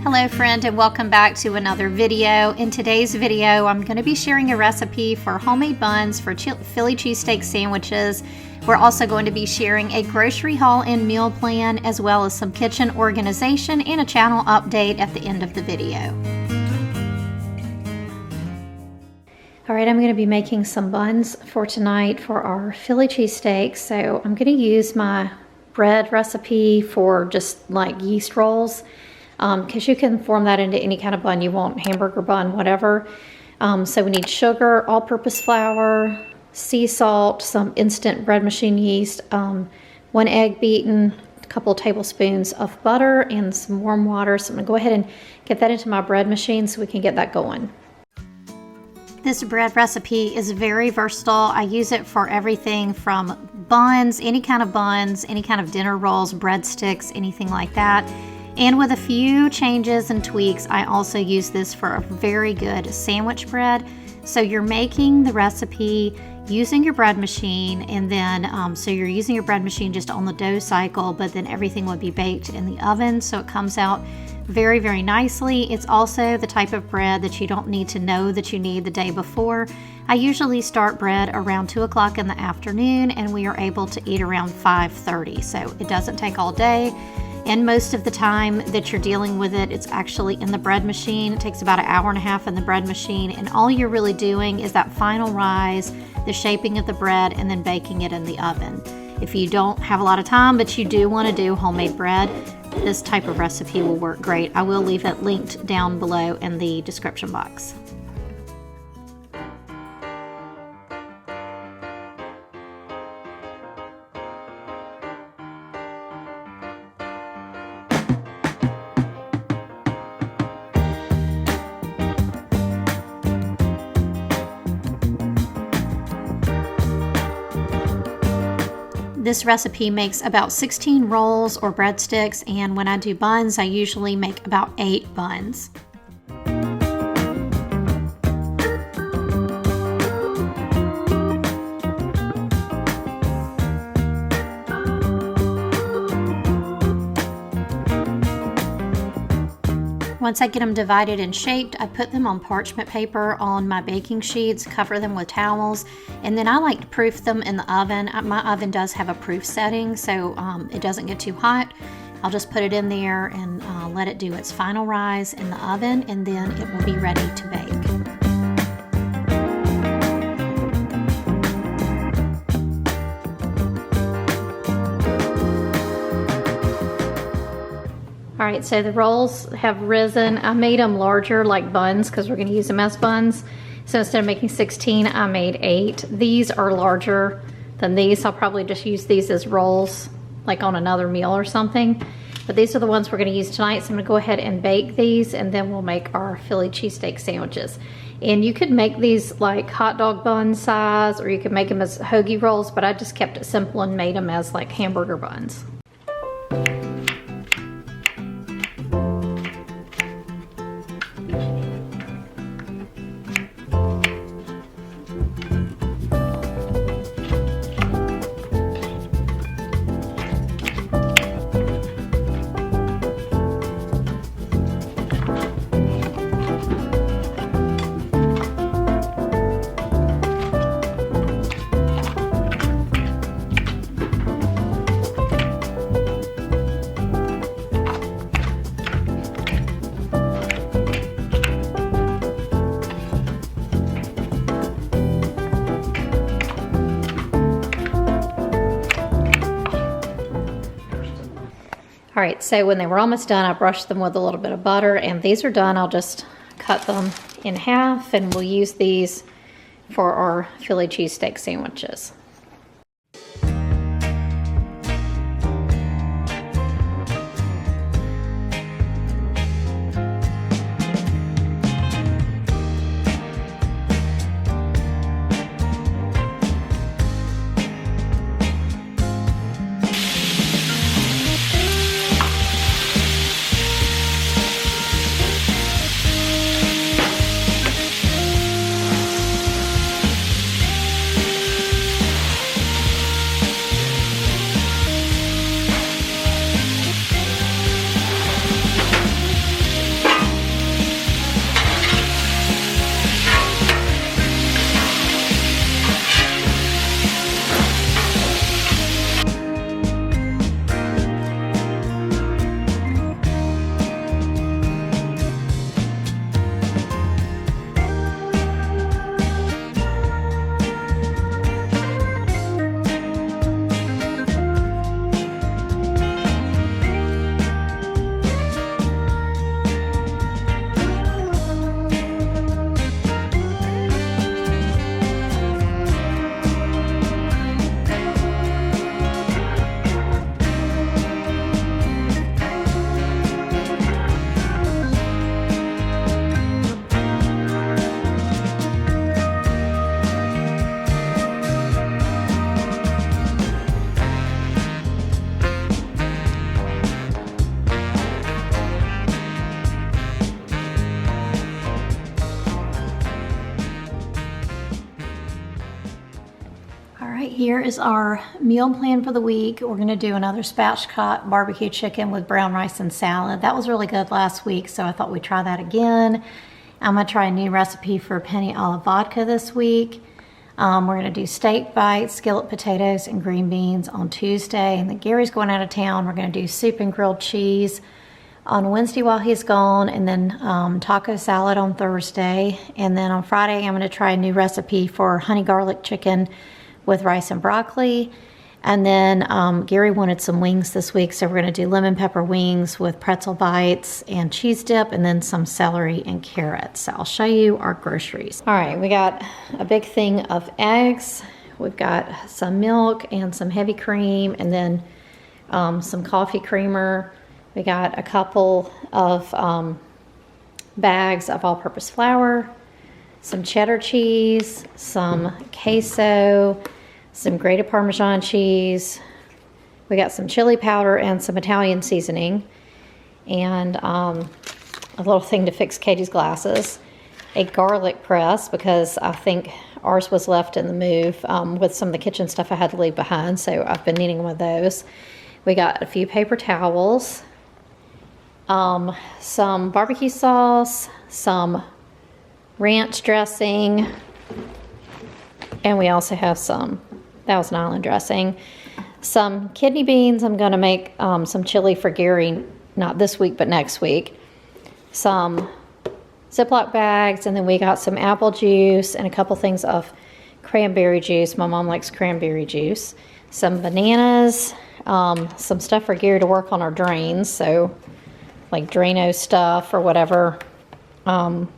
Hello friend, and welcome back to another video. In today's video, I'm going to be sharing a recipe for homemade buns for Philly cheesesteak sandwiches. We're also going to be sharing a grocery haul and meal plan, as well as some kitchen organization and a channel update at the end of the video. Alright, I'm going to be making some buns for tonight for our Philly cheesesteak. So I'm going to use my bread recipe for just like yeast rolls. Because you can form that into any kind of bun you want, hamburger bun, whatever. So we need sugar, all-purpose flour, sea salt, some instant bread machine yeast, 1 egg beaten, a couple of tablespoons of butter, and some warm water. So I'm gonna go ahead and get that into my bread machine so we can get that going. This bread recipe is very versatile. I use it for everything from buns, any kind of dinner rolls, breadsticks, anything like that. And with a few changes and tweaks, I also use this for a very good sandwich bread. So you're making the recipe using your bread machine, and then so you're using your bread machine just on the dough cycle, but then everything would be baked in the oven, so it comes out very, very nicely. It's also the type of bread that you don't need to know that you need the day before. I usually start bread around 2 o'clock in the afternoon, and we are able to eat around 5:30, so it doesn't take all day. And most of the time that you're dealing with it, it's actually in the bread machine. It takes about 1.5 hours in the bread machine, and all you're really doing is that final rise, the shaping of the bread, and then baking it in the oven. If you don't have a lot of time, but you do want to do homemade bread, this type of recipe will work great. I will leave it linked down below in the description box. This recipe makes about 16 rolls or breadsticks, and when I do buns, I usually make about 8 buns. Once I get them divided and shaped, I put them on parchment paper on my baking sheets, cover them with towels, and then I like to proof them in the oven. My oven does have a proof setting, so it doesn't get too hot. I'll just put it in there and let it do its final rise in the oven, and then it will be ready to bake. Alright, so the rolls have risen. I made them larger like buns because we're going to use them as buns. So instead of making 16, I made 8. These are larger than these. I'll probably just use these as rolls like on another meal or something. But these are the ones we're going to use tonight. So I'm going to go ahead and bake these, and then we'll make our Philly cheesesteak sandwiches. And you could make these like hot dog bun size, or you could make them as hoagie rolls, but I just kept it simple and made them as like hamburger buns. All right, so when they were almost done, I brushed them with a little bit of butter, and these are done. I'll just cut them in half, and we'll use these for our Philly cheesesteak sandwiches. here is our meal plan for the week. We're gonna do another spatchcock barbecue chicken with brown rice and salad. That was really good last week, so I thought we'd try that again. I'm gonna try a new recipe for penny olive vodka this week. We're gonna do steak bites, skillet potatoes, and green beans on Tuesday. And then Gary's going out of town. We're gonna do soup and grilled cheese on Wednesday while he's gone, and then taco salad on Thursday. And then on Friday, I'm gonna try a new recipe for honey garlic chicken with rice and broccoli. And then Gary wanted some wings this week, so we're gonna do lemon pepper wings with pretzel bites and cheese dip, and then some celery and carrots. So I'll show you our groceries. All right, we got a big thing of eggs. We've got some milk and some heavy cream, and then some coffee creamer. We got a couple of bags of all-purpose flour, some cheddar cheese, some queso, some grated Parmesan cheese. We got some chili powder and some Italian seasoning, and a little thing to fix Katie's glasses, a garlic press because I think ours was left in the move with some of the kitchen stuff I had to leave behind, so I've been needing one of those. We got a few paper towels, some barbecue sauce, some ranch dressing, and we also have some Thousand Island dressing, some kidney beans. I'm going to make some chili for Gary, not this week but next week, some Ziploc bags, and then we got some apple juice and a couple things of cranberry juice. My mom likes cranberry juice, some bananas, some stuff for Gary to work on our drains, so like Drano stuff or whatever, and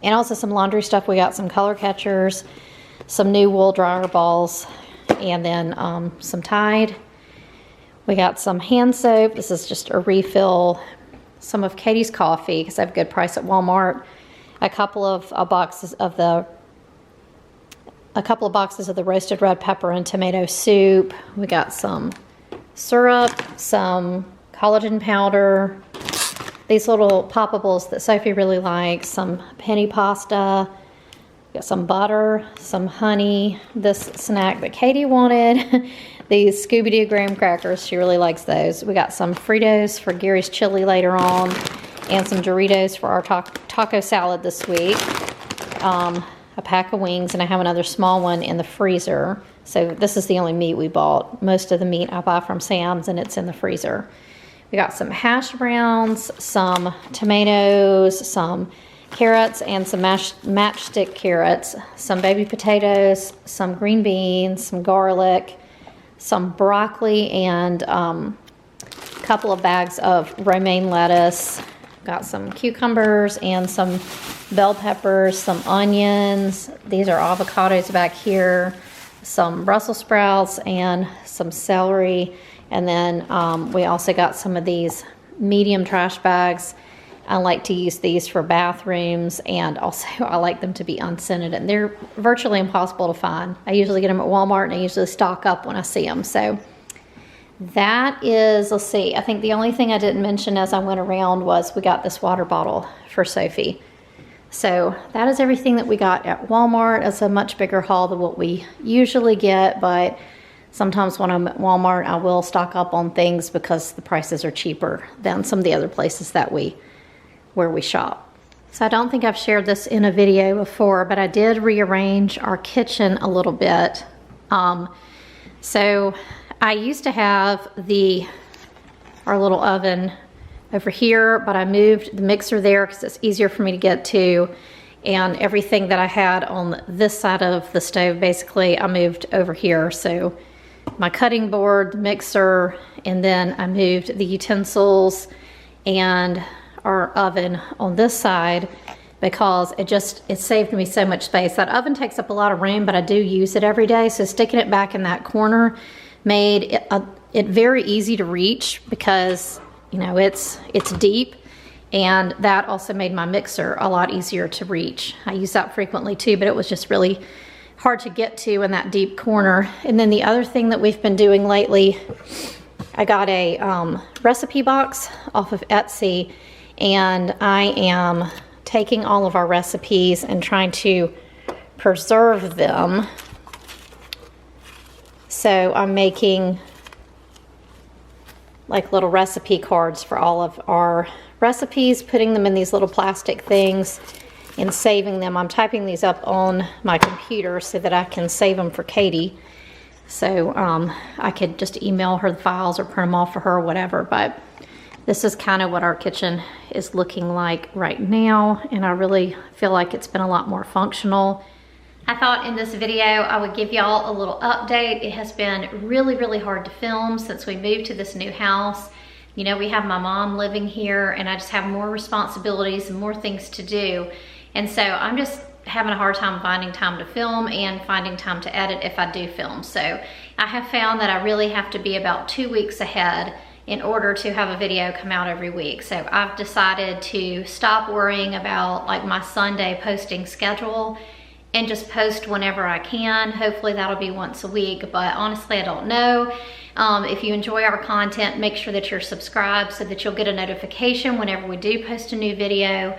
also some laundry stuff. We got some color catchers, some new wool dryer balls, and then some Tide. We got some hand soap. This is just a refill. Some of Katie's coffee because I have a good price at Walmart. A couple of boxes of the roasted red pepper and tomato soup. We got some syrup, some collagen powder, these little poppables that Sophie really likes, some penny pasta, got some butter, some honey, this snack that Katie wanted, these Scooby-Doo graham crackers, she really likes those. We got some Fritos for Gary's chili later on, and some Doritos for our taco salad this week, a pack of wings, and I have another small one in the freezer. So this is the only meat we bought. Most of the meat I buy from Sam's, and it's in the freezer. We got some hash browns, some tomatoes, some carrots, and some matchstick carrots, some baby potatoes, some green beans, some garlic, some broccoli, and a couple of bags of romaine lettuce. Got some cucumbers and some bell peppers, some onions. These are avocados back here, some Brussels sprouts, and some celery. And then we also got some of these medium trash bags. I like to use these for bathrooms, and also I like them to be unscented, and they're virtually impossible to find. I usually get them at Walmart, and I usually stock up when I see them. So that is, let's see, I think the only thing I didn't mention as I went around was we got this water bottle for Sophie. So that is everything that we got at Walmart. It's a much bigger haul than what we usually get, but sometimes when I'm at Walmart, I will stock up on things because the prices are cheaper than some of the other places that where we shop. So I don't think I've shared this in a video before, but I did rearrange our kitchen a little bit. So I used to have our little oven over here, but I moved the mixer there because it's easier for me to get to, and everything that I had on this side of the stove, basically, I moved over here. So my cutting board, the mixer, and then I moved the utensils and our oven on this side because it saved me so much space. That oven takes up a lot of room, but I do use it every day, so sticking it back in that corner made it very easy to reach because, you know, it's deep, and that also made my mixer a lot easier to reach. I use that frequently too, but it was just really hard to get to in that deep corner. And then the other thing that we've been doing lately, I got a recipe box off of Etsy, and I am taking all of our recipes and trying to preserve them So I'm making like little recipe cards for all of our recipes, putting them in these little plastic things and saving them. I'm typing these up on my computer so that I can save them for Katie. So I could just email her the files or print them off for her or whatever. But this is kind of what our kitchen is looking like right now, and I really feel like it's been a lot more functional. I thought in this video I would give y'all a little update. It has been really, really hard to film since we moved to this new house. You know, we have my mom living here, and I just have more responsibilities and more things to do. And so I'm just having a hard time finding time to film and finding time to edit if I do film. So I have found that I really have to be about 2 weeks ahead in order to have a video come out every week. So I've decided to stop worrying about like my Sunday posting schedule and just post whenever I can. Hopefully that'll be once a week, but honestly I don't know. If you enjoy our content, make sure that you're subscribed so that you'll get a notification whenever we do post a new video.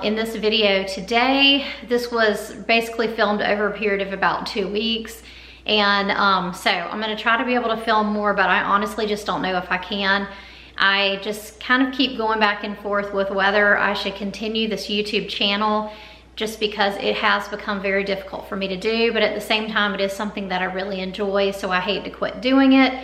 In this video today, this was basically filmed over a period of about 2 weeks. And so I'm gonna try to be able to film more, but I honestly just don't know if I can. I just kind of keep going back and forth with whether I should continue this YouTube channel, just because it has become very difficult for me to do, but at the same time it is something that I really enjoy, so I hate to quit doing it.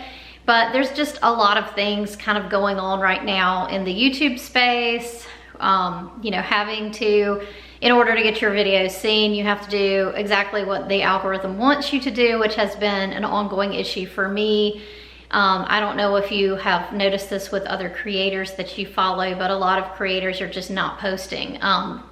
But there's just a lot of things kind of going on right now in the YouTube space. You know, having to, in order to get your videos seen, you have to do exactly what the algorithm wants you to do, which has been an ongoing issue for me. I don't know if you have noticed this with other creators that you follow, but a lot of creators are just not posting.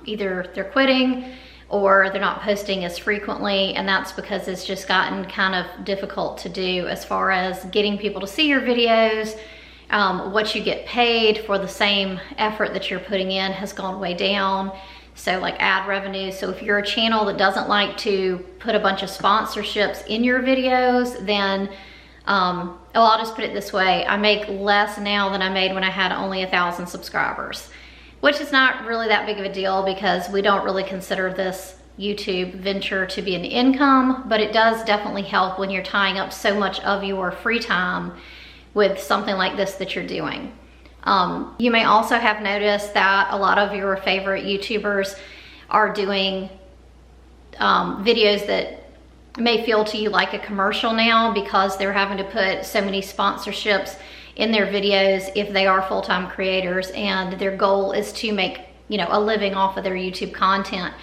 Either they're quitting or they're not posting as frequently, and that's because it's just gotten kind of difficult to do as far as getting people to see your videos. What you get paid for the same effort that you're putting in has gone way down. So like ad revenue. So if you're a channel that doesn't like to put a bunch of sponsorships in your videos, then well, I'll just put it this way. I make less now than I made when I had only 1,000 subscribers, which is not really that big of a deal because we don't really consider this YouTube venture to be an income, but it does definitely help when you're tying up so much of your free time with something like this that you're doing. You may also have noticed that a lot of your favorite YouTubers are doing videos that may feel to you like a commercial now because they're having to put so many sponsorships in their videos if they are full-time creators and their goal is to make, you know, a living off of their YouTube content.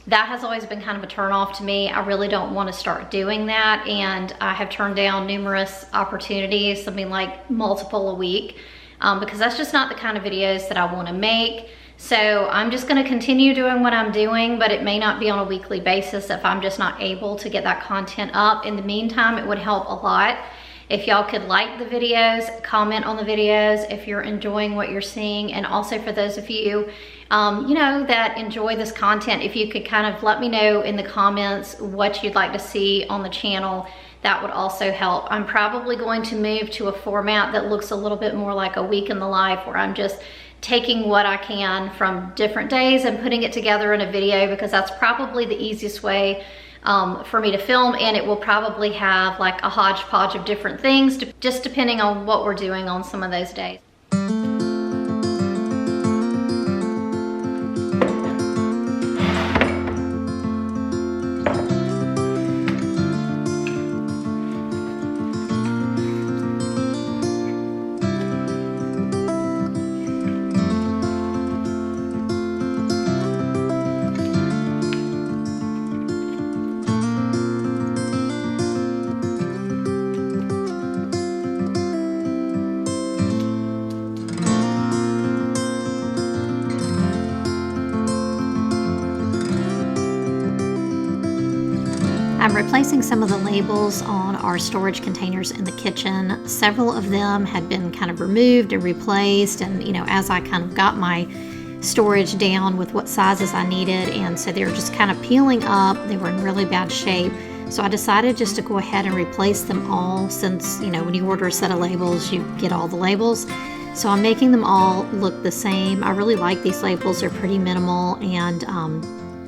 That has always been kind of a turnoff to me. I really don't want to start doing that, and I have turned down numerous opportunities, something like multiple a week, because that's just not the kind of videos that I want to make. So I'm just going to continue doing what I'm doing, but it may not be on a weekly basis if I'm just not able to get that content up. In the meantime, it would help a lot if y'all could like the videos, comment on the videos if you're enjoying what you're seeing, and also for those of you, you know, that enjoy this content, if you could kind of let me know in the comments what you'd like to see on the channel, that would also help. I'm probably going to move to a format that looks a little bit more like a week in the life, where I'm just taking what I can from different days and putting it together in a video, because that's probably the easiest way for me to film, and it will probably have like a hodgepodge of different things, just depending on what we're doing on some of those days. I'm replacing some of the labels on our storage containers in the kitchen. Several of them had been kind of removed and replaced, and you know, as I kind of got my storage down with what sizes I needed, and so they were just kind of peeling up. They were in really bad shape. So I decided just to go ahead and replace them all, since, you know, when you order a set of labels, you get all the labels. So I'm making them all look the same. I really like these labels. They're pretty minimal, and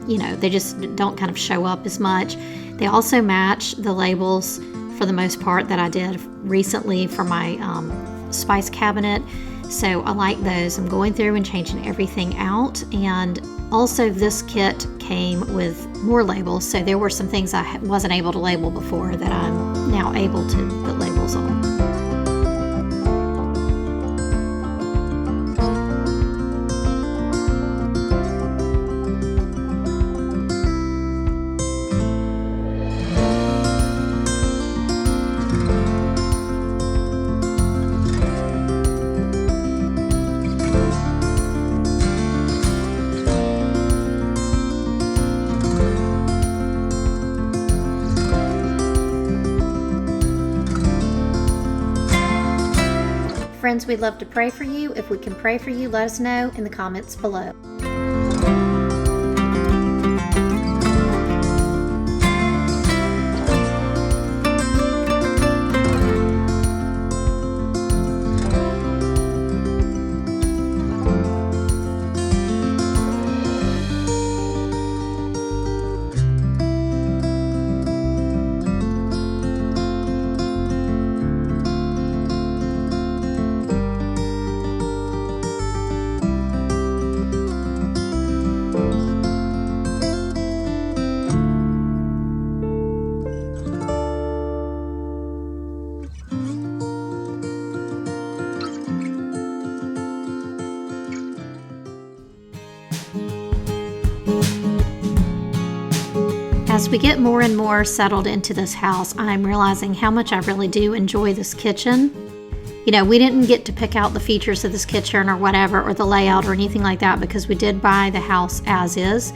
they just don't kind of show up as much. They also match the labels for the most part that I did recently for my spice cabinet. So I like those. I'm going through and changing everything out. And also this kit came with more labels. So there were some things I wasn't able to label before that I'm now able to put labels on. Friends, we'd love to pray for you. If we can pray for you, let us know in the comments below. As we get more and more settled into this house, I'm realizing how much I really do enjoy this kitchen. We didn't get to pick out the features of this kitchen or whatever, or the layout or anything like that, because we did buy the house as is.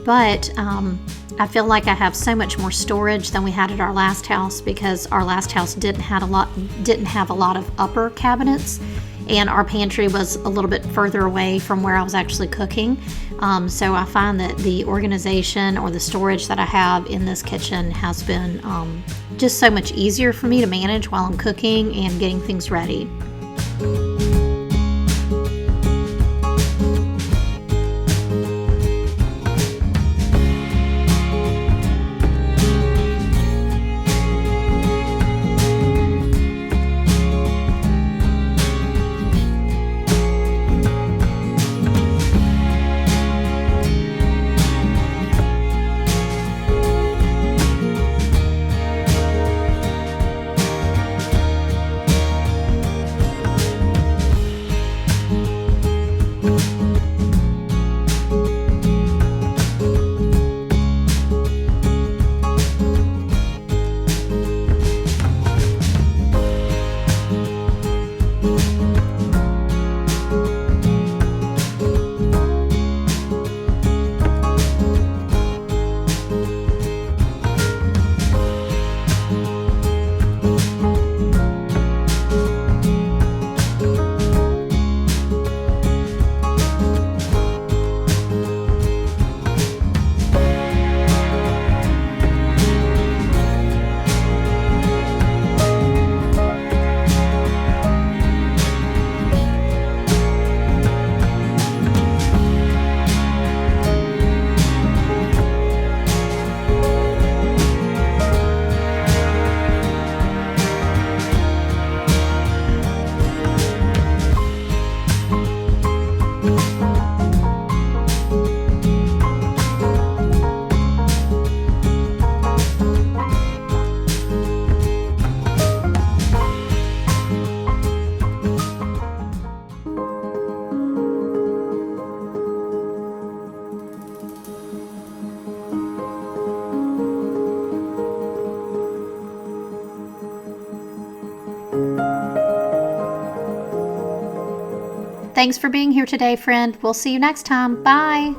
But I feel like I have so much more storage than we had at our last house, because our last house didn't have a lot of upper cabinets, and our pantry was a little bit further away from where I was actually cooking. So I find that the organization or the storage that I have in this kitchen has been just so much easier for me to manage while I'm cooking and getting things ready. Thanks for being here today, friend. We'll see you next time. Bye.